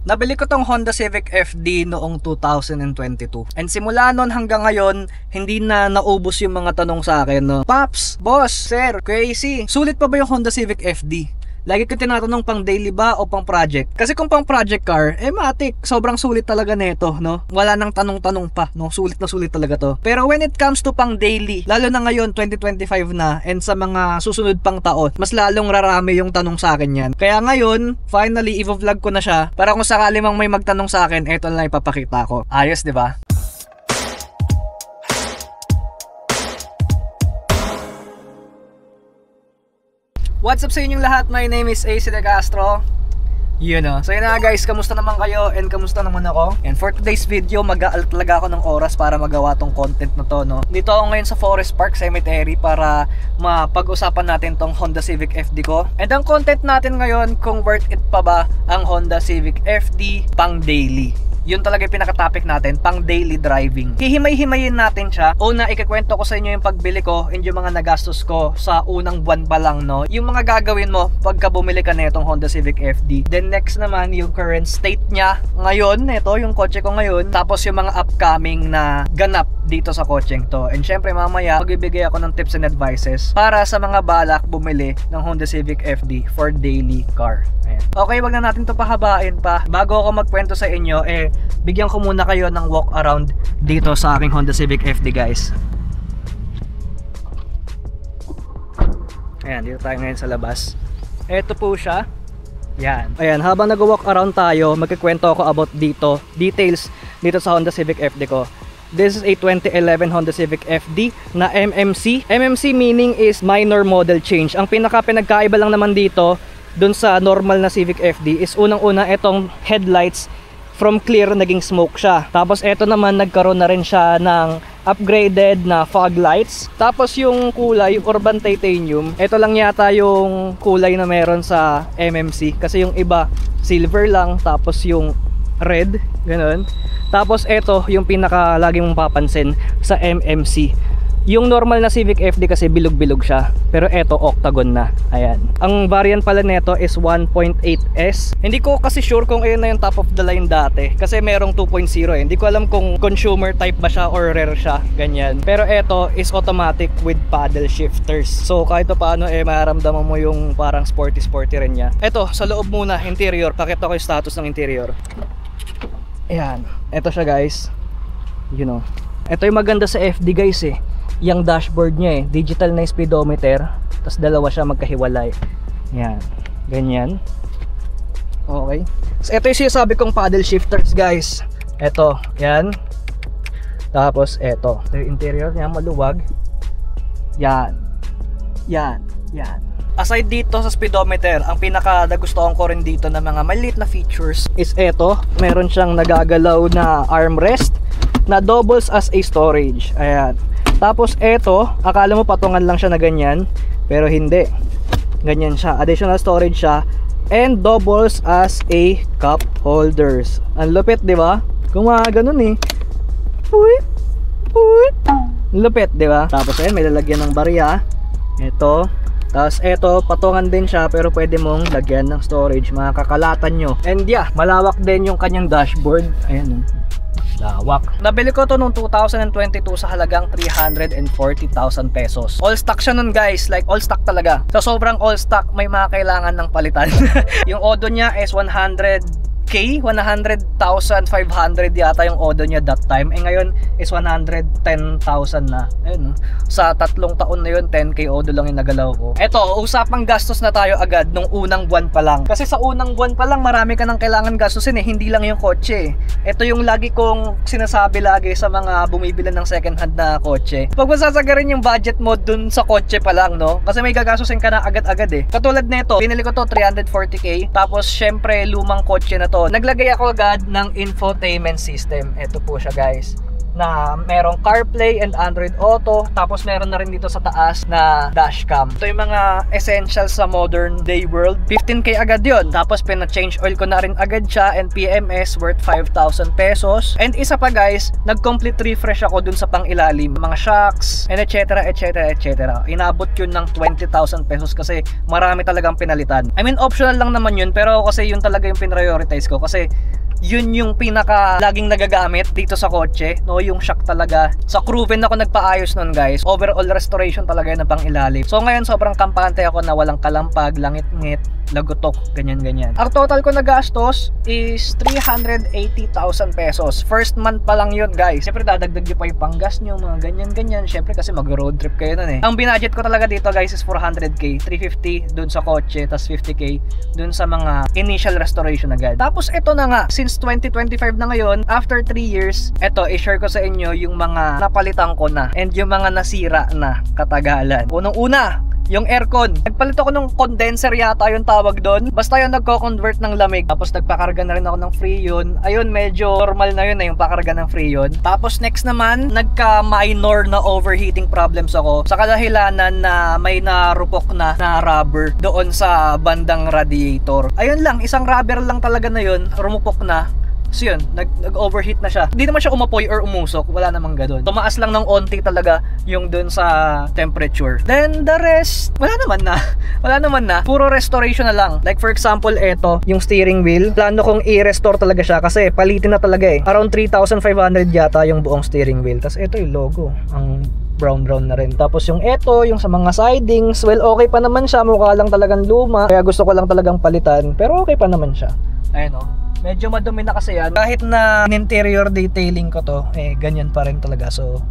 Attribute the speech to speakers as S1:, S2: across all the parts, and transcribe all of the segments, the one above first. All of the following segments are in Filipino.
S1: Nabili ko tong Honda Civic FD noong 2022. And simula noon hanggang ngayon, hindi na naubos yung mga tanong sa akin, no? Paps, boss, sir, crazy. Sulit pa ba yung Honda Civic FD? Lagi ko tinatanong pang daily ba o pang project. Kasi kung pang project car, matik, sobrang sulit talaga nito, no? Wala nang tanong-tanong pa, no? Sulit na sulit talaga to. Pero when it comes to pang daily, lalo na ngayon, 2025 na, and sa mga susunod pang taon, mas lalong rarami yung tanong sa akin yan. Kaya ngayon, finally, i-vlog ko na siya, para kung sakali mang may magtanong sa akin, eto na lang ipapakita ko. Ayos, di ba? What's up sa inyong lahat? My name is AC De Castro. You know. So yun na guys, kamusta naman kayo and kamusta naman ako? And for today's video, mag-aalat talaga ako ng oras para magawa tong content na to, no? Dito ako ngayon sa Forest Park Cemetery para mapag-usapan natin tong Honda Civic FD ko. And ang content natin ngayon, kung worth it pa ba ang Honda Civic FD pang daily. Yun talaga yung pinaka-topic natin, pang daily driving. Hihimay-himayin natin siya. Una, ikukwento ko sa inyo yung pagbili ko and yung mga nagastos ko sa unang buwan pa lang, no? Yung mga gagawin mo pagka bumili ka netong Honda Civic FD. Then next naman, yung current state niya ngayon, ito yung kotse ko ngayon. Tapos yung mga upcoming na ganap dito sa kotseng to. And syempre mamaya, magbibigay ako ng tips and advices para sa mga balak bumili ng Honda Civic FD for daily car. Ayan. Okay, wag na natin to pahabain pa. Bago ako magkwento sa inyo, bigyan ko muna kayo ng walk around dito sa aking Honda Civic FD, guys. Ayan, dito tayo ngayon sa labas. Ito po siya. Yan. Ayan, habang nag-walk around tayo, magkikwento ako about dito, details dito sa Honda Civic FD ko. This is a 2011 Honda Civic FD na MMC. MMC meaning is minor model change. Ang pinagkaiba lang naman dito dun sa normal na Civic FD is unang-una itong headlights from clear naging smoke siya. Tapos eto naman nagkaroon na rin siya ng upgraded na fog lights. Tapos yung kulay urban titanium, ito lang yata yung kulay na meron sa MMC kasi yung iba silver lang, tapos yung red, ganun. Tapos eto yung pinaka lagi mong papansin sa MMC. Yung normal na Civic FD kasi bilog-bilog siya, pero eto octagon na. Ayan. Ang variant pala nito is 1.8S. Hindi ko kasi sure kung ayun na yung top of the line dati kasi merong 2.0 eh. Hindi ko alam kung consumer type ba siya or rare siya, ganyan. Pero eto is automatic with paddle shifters. So kahit paano maramdaman mo yung parang sporty rin niya. Eto, sa loob muna, interior. Pakita ko yung status ng interior. Ayan. Eto siya, guys. You know. Eto yung maganda sa FD, guys eh. Yung dashboard niya digital na speedometer, tapos dalawa siya magkahiwalay. Yan, ganyan. Okay. So ito yung sinasabi kong paddle shifters, guys. Ito, yan. Tapos ito yung interior niya, maluwag. Yan. Yan. Aside dito sa speedometer, ang pinaka nagustuhan ko rin dito na mga maliit na features is ito, meron siyang nagagalaw na armrest na doubles as a storage. Ayan. Tapos eto, akala mo patungan lang siya na ganyan, pero hindi. Ganyan siya, additional storage siya and doubles as a cup holders. Ang lupit, 'di ba? Gumagano'n eh. Uy. Lupit, 'di ba? Tapos ayan, may lalagyan ng barya. Ito. Tapos eto, patungan din siya pero pwede mong lagyan ng storage, makakalatan nyo. And yeah, malawak din yung kanyang dashboard. Ayan, lawak. Nabili ko to noong 2022 sa halagang 340,000 pesos. All stock siya nun, guys, like all stock talaga. So sobrang all stock, may mga kailangan ng palitan. Yung odo niya is 100K, 100,500 yata yung odo niya that time. Ngayon is 110,000 na. Ayun, no? Sa 3 taon na yun, 10K odo lang yung nagalaw ko. Eto, usapang gastos na tayo agad nung unang buwan pa lang. Kasi sa unang buwan pa lang, marami ka nang kailangan gastusin eh. Hindi lang yung kotse. Ito yung lagi kong sinasabi lagi sa mga bumibili ng second hand na kotse. Huwag mo sasagarin yung budget mo dun sa kotse pa lang, no? Kasi may gagastusin ka na agad-agad eh. Katulad nito, binili ko to 340K. Tapos syempre lumang kotse na to. Naglagay ako agad ng infotainment system. Ito po siya, guys. na merong CarPlay and Android Auto. Tapos meron na rin dito sa taas na dashcam. Ito yung mga essentials sa modern day world. 15k agad yun. Tapos pina-change oil ko na rin agad siya and PMS worth 5,000 pesos. And isa pa guys, nag-complete refresh ako dun sa pangilalim. Mga shocks and etc. Inabot yun ng 20,000 pesos kasi marami talagang pinalitan. I mean optional lang naman yun pero kasi yun talaga yung pinrioritize ko kasi yun yung pinaka laging nagagamit dito sa kotse, no? Yung shock talaga. Sa Proven ako nagpaayos nun guys. Overall restoration talaga yun ng pangilalim. So ngayon sobrang kampante ako na walang kalampag, langit-ngit, lagutok, ganyan-ganyan. Ang total ko na gastos is 380,000 pesos. First month pa lang yun guys. Siyempre dadagdag nyo pa yung panggas nyo, mga ganyan-ganyan. Siyempre kasi mag-road trip kayo nun eh. Ang binudget ko talaga dito guys is 400k. 350 dun sa kotse, tas 50k dun sa mga initial restoration agad. Tapos ito na nga, since 2025 na ngayon, after 3 years, ito, i-share ko sa inyo yung mga napalitan ko na and yung mga nasira na katagalan. Unang-una, yung aircon. Nagpalit ako ng condenser yata yung tawag doon. Basta yung nagko-convert ng lamig. Tapos nagpakarga na rin ako ng Freon. Ayun, medyo normal na yun na yung pakarga ng Freon. Tapos next naman, nagka-minor na overheating problems ako sa kadahilanan na may narupok na rubber doon sa bandang radiator. Ayun lang, isang rubber lang talaga na yun, rumupok na. So yun, nag-overheat na siya. Hindi naman siya umapoy or umusok, wala namang ganun. Tumaas lang ng onti talaga yung dun sa temperature. Then the rest, wala naman na. Puro restoration na lang. Like for example, eto, yung steering wheel. Plano kong i-restore talaga siya kasi palitin na talaga eh. Around 3,500 yata yung buong steering wheel. Tapos eto yung logo, ang brown na rin. Tapos yung eto, yung sa mga sidings, well okay pa naman siya, mukha lang talagang luma. Kaya gusto ko lang talagang palitan, pero okay pa naman siya. Ayun o. Medyo madumi na kasi yan. Kahit na interior detailing ko to, eh ganyan pa rin talaga. So,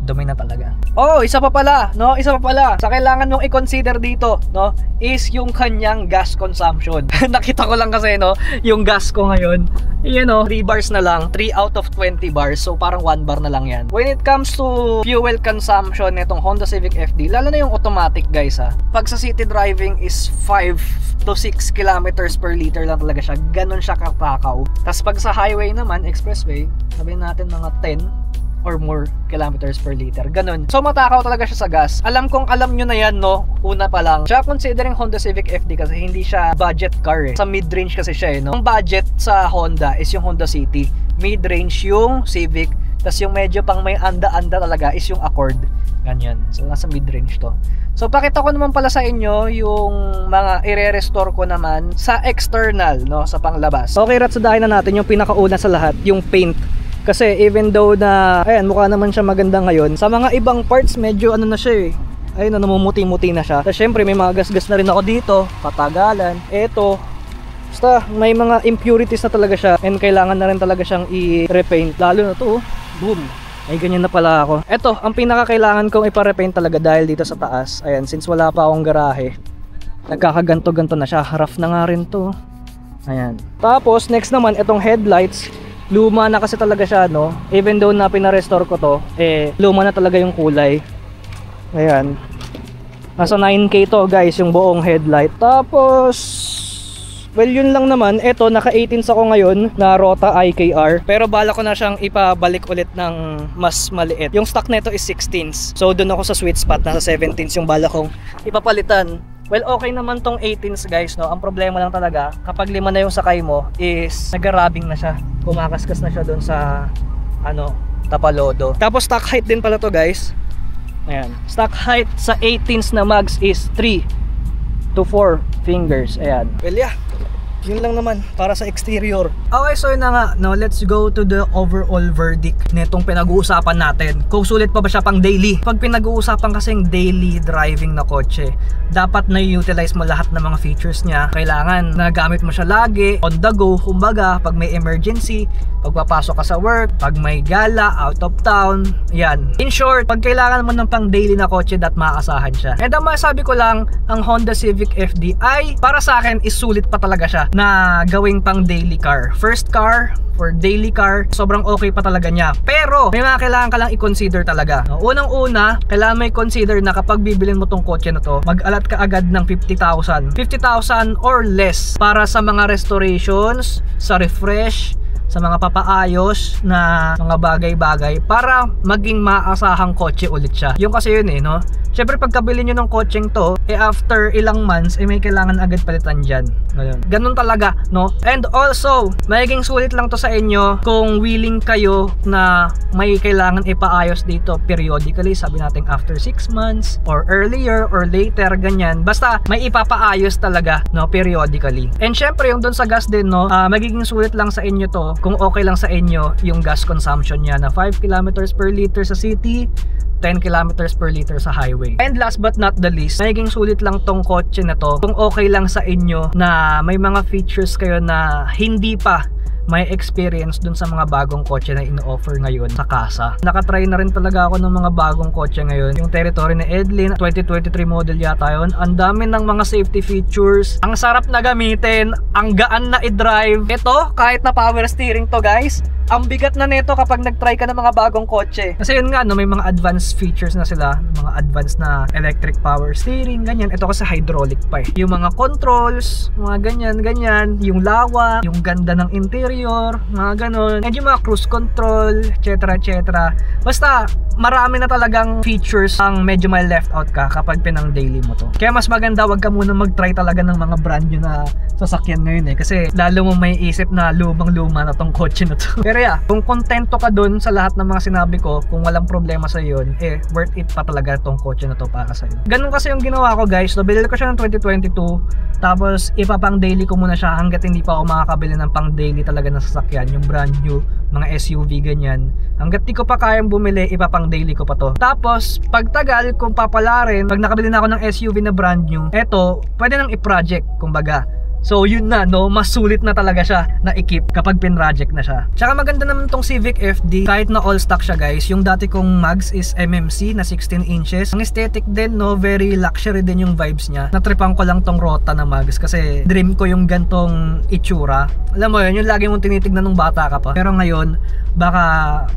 S1: dumi na talaga. Oh, isa pa pala, no? Isa pa pala. Sa kailangan mong i-consider dito, no? Is yung kanyang gas consumption. Nakita ko lang kasi, no? Yung gas ko ngayon, yan o, 3 bars na lang. 3 out of 20 bars. So, parang 1 bar na lang yan. When it comes to fuel consumption nitong Honda Civic FD, lalo na yung automatic, guys, ha? Pag sa city driving is 5 to 6 kilometers per liter lang talaga siya. Ganon siya kakakaw. Tapos pag sa highway naman, expressway, sabihin natin mga 10 or more kilometers per liter. Ganun. So matakaw talaga siya sa gas. Alam kong alam nyo na yan, no? Una pa lang. Siya considering Honda Civic FD kasi hindi siya budget car eh. Sa mid-range kasi siya eh, no? Ang budget sa Honda is yung Honda City. Mid-range yung Civic. Tas yung medyo pang may anda-anda talaga is yung Accord. Ganyan. So nasa mid-range to. So pakita ko naman pala sa inyo yung mga i-restore ko naman sa external, no? Sa panglabas. Okay, ratsadahin na natin yung pinakauna sa lahat, yung paint. Kasi even though na, ayan, mukha naman siya maganda ngayon, sa mga ibang parts medyo ano na siya eh. Ayun, namumuti-muti na siya. Tapos syempre may mga gasgas na rin ako dito, katagalan. Eto, basta may mga impurities na talaga siya and kailangan na rin talaga siyang i-repaint. Lalo na to, boom. Ay, ganyan na pala ako. Eto, ang pinaka-kailangan kong ipa-repaint talaga dahil dito sa taas. Ayan, since wala pa akong garahe, nagkakaganto-ganto na siya. Haraf na nga rin to. Ayan. Tapos, next naman, itong headlights. Luma na kasi talaga siya, no? Even though na pina-restore ko to, eh, luma na talaga yung kulay. Ayan. Nasa 9K to, guys, yung buong headlight. Tapos, well, yun lang naman. Eto, naka 18s ako ngayon na Rota IKR. Pero bala ko na siyang ipabalik ulit ng mas maliit. Yung stock nito is 16s. So, dun ako sa sweet spot. Nasa 17s yung bala kong ipapalitan. Well, okay naman tong 18s, guys, no? Ang problema lang talaga, kapag 5 na yung sakay mo, is nag-rubbing na siya. Kumakaskas na siya dun sa, ano, tapalodo. Tapos, stock height din pala to, guys. Ayan. Stock height sa 18s na mags is 3 to 4 fingers. Ayan. Well, yeah. Yun lang naman para sa exterior. Okay, so yun na nga, no, let's go to the overall verdict netong pinag-uusapan natin. Kung sulit pa ba siya pang daily? Pag pinag-uusapan kasing daily driving na kotse, dapat na-utilize mo lahat ng mga features niya. Kailangan nagamit mo siya lagi, on the go, kumbaga, pag may emergency, pag papasok ka sa work, pag may gala, out of town, yan. In short, pag kailangan mo ng pang daily na kotse, that makakasahan siya. And ang masabi ko lang, ang Honda Civic FD ay, para sa akin, is sulit pa talaga siya na gawing pang daily car. First car for daily car, sobrang okay pa talaga niya. Pero may mga kailangan ka lang i-consider talaga. Unang-una, kailangan may consider na kapag bibilin mo tong kotse na to, mag-alat ka agad ng 50,000 or less para sa mga restorations, sa refresh, sa mga papaayos na mga bagay-bagay para maging maasahang kotse ulit siya. Yung kasi yun no? Syempre pagkabili nyo ng kotseng to, after ilang months, may kailangan agad palitan dyan. Ganun talaga, no? And also, magiging sulit lang to sa inyo kung willing kayo na may kailangan ipaayos dito periodically. Sabi natin after 6 months, or earlier, or later, ganyan. Basta may ipapaayos talaga, no? Periodically. And syempre, yung dun sa gas din, no? Magiging sulit lang sa inyo to kung okay lang sa inyo yung gas consumption niya na 5 kilometers per liter sa city, 10 kilometers per liter sa highway. And last but not the least, magiging sulit lang tong kotse na to kung okay lang sa inyo na may mga features kayo na hindi pa may experience dun sa mga bagong kotse na ino-offer ngayon sa kasa. Nakatry na rin talaga ako ng mga bagong kotse ngayon. Yung Territory na Edlin, 2023 model yata yun. Ang dami ng mga safety features. Ang sarap na gamitin. Ang gaan na i-drive. Ito, kahit na power steering to guys, ang bigat na nito kapag nag-try ka ng mga bagong kotse. Kasi yun nga, no, may mga advanced features na sila. Mga advanced na electric power steering, ganyan. Ito kasi hydraulic pa eh. Yung mga controls, mga ganyan. Yung lawa, yung ganda ng interior, mga ganon. And yung mga cruise control, etc. Basta, marami na talagang features ang medyo may left out ka kapag pinang daily mo to. Kaya mas maganda, wag ka muna mag-try talaga ng mga brand new na sasakyan ngayon eh. Kasi lalo mo may isip na lumang-luma na tong kotse na to. Pero yeah, kung kontento ka dun sa lahat ng mga sinabi ko, kung walang problema sa yun, worth it pa talaga tong kotse na to para sa'yo. Ganun kasi yung ginawa ko guys. So, binili ko siya ng 2022, tapos ipapang daily ko muna siya hanggat hindi pa ako makakabili ng pang daily talaga na sasakyan, yung brand new, mga SUV ganyan. Hanggat di ko pa kayang bumili, ipapang daily ko pa to. Tapos, pagtagal, kung papalarin, pag nakabili na ako ng SUV na brand new, eto, pwede nang i-project, kumbaga. So yun na, no, mas sulit na talaga siya na i-keep kapag pin-project na siya. Tsaka maganda naman tong Civic FD, kahit na all stock siya guys. Yung dati kong mags is MMC na 16 inches. Ang aesthetic din, no, very luxury din yung vibes niya. Natripan ko lang tong Rota na mags kasi dream ko yung gantong itsura. Alam mo yun, yung lagi mong tinitignan nung bata ka pa. Pero ngayon, baka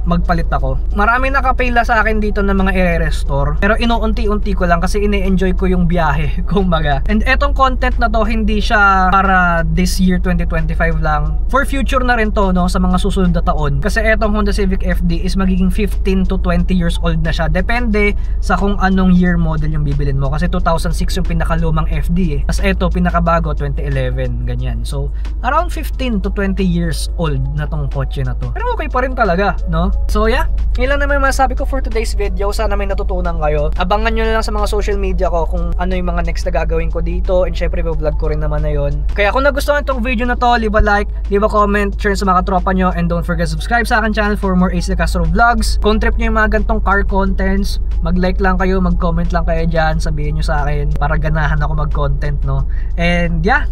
S1: magpalit ako. Marami nakapila sa akin dito ng mga i-restore, pero inuunti-unti ko lang kasi ine-enjoy ko yung biyahe, kumbaga. And etong content na to, hindi siya para this year 2025 lang. For future na rin to, no, sa mga susunod na taon. Kasi etong Honda Civic FD is magiging 15 to 20 years old na siya. Depende sa kung anong year model yung bibilin mo. Kasi 2006 yung pinakalumang FD eh. Tapos eto, pinakabago, 2011, ganyan. So, around 15 to 20 years old na tong kotse na to. Pero okay pa rin talaga, no? So yeah, yun lang naman yung masasabi ko for today's video. Sana may natutunan kayo. Abangan nyo na lang sa mga social media ko kung ano yung mga next na gagawin ko dito. And syempre, vlog ko rin naman na yun. Kaya kung nagustuhan itong video na to, leave a like, leave a comment, share sa mga tropa nyo, and don't forget to subscribe sa akin channel for more Ace De Castro vlogs. Kung trip nyo yung mga gantong car contents, mag-like lang kayo, mag-comment lang kayo dyan, sabihin nyo sa akin para ganahan ako mag-content, no? And yeah,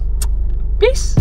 S1: peace!